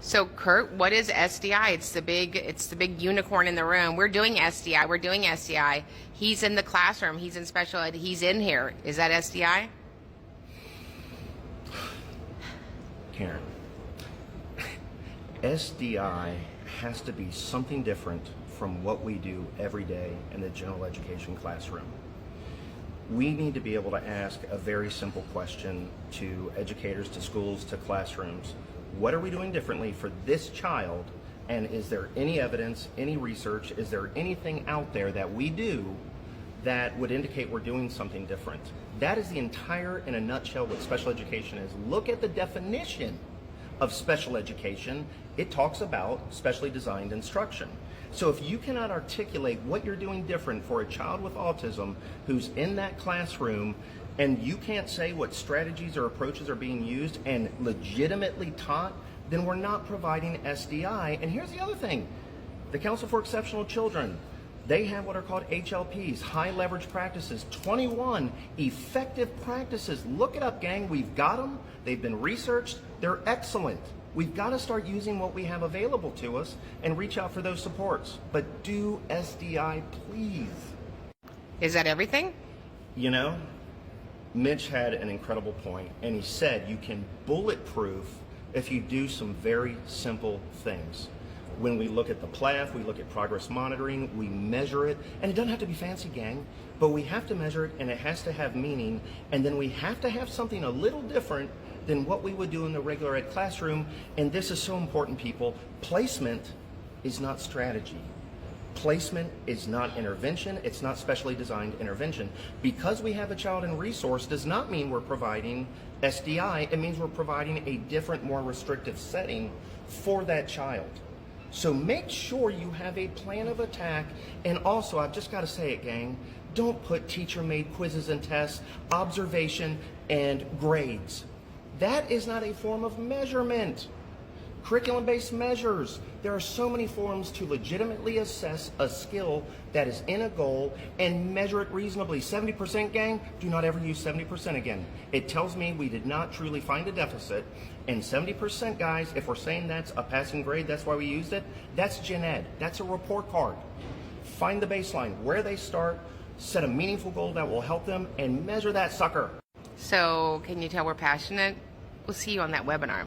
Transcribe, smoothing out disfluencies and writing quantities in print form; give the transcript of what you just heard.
So Kurt, what is SDI? It's the big unicorn in the room. We're doing SDI. We're doing SDI. He's in the classroom. He's in special ed. He's in here. Is that SDI? Karen, SDI has to be something different from what we do every day in the general education classroom. We need to be able to ask a very simple question to educators, to schools, to classrooms. What are we doing differently for this child? And is there any evidence, any research, is there anything out there that we do that would indicate we're doing something different? That is the entire, in a nutshell, what special education is. Look at the definition of special education. It talks about specially designed instruction. So if you cannot articulate what you're doing different for a child with autism who's in that classroom, and you can't say what strategies or approaches are being used and legitimately taught, then we're not providing SDI. And here's the other thing. The Council for Exceptional Children, they have what are called HLPs, high leverage practices, 21 effective practices. Look it up, gang. We've got them. They've been researched. They're excellent. We've got to start using what we have available to us and reach out for those supports. But do SDI, please. Is that everything? You know, Mitch had an incredible point, and he said you can bulletproof if you do some very simple things. When we look at the PLAF, we look at progress monitoring, we measure it, and it doesn't have to be fancy, gang, but we have to measure it, and it has to have meaning, and then we have to have something a little different than what we would do in the regular ed classroom. And this is so important, people. Placement is not strategy. Placement is not intervention. It's not specially designed intervention. Because we have a child in resource does not mean we're providing SDI. It means we're providing a different, more restrictive setting for that child. So make sure you have a plan of attack. And also, I've just got to say it, gang, don't put teacher-made quizzes and tests, observation, and grades. That is not a form of measurement. Curriculum-based measures. There are so many forms to legitimately assess a skill that is in a goal and measure it reasonably. 70%, gang, do not ever use 70% again. It tells me we did not truly find a deficit. And 70%, guys, if we're saying that's a passing grade, that's why we used it, that's gen ed. That's a report card. Find the baseline, where they start, set a meaningful goal that will help them, and measure that sucker. So can you tell we're passionate? We'll see you on that webinar.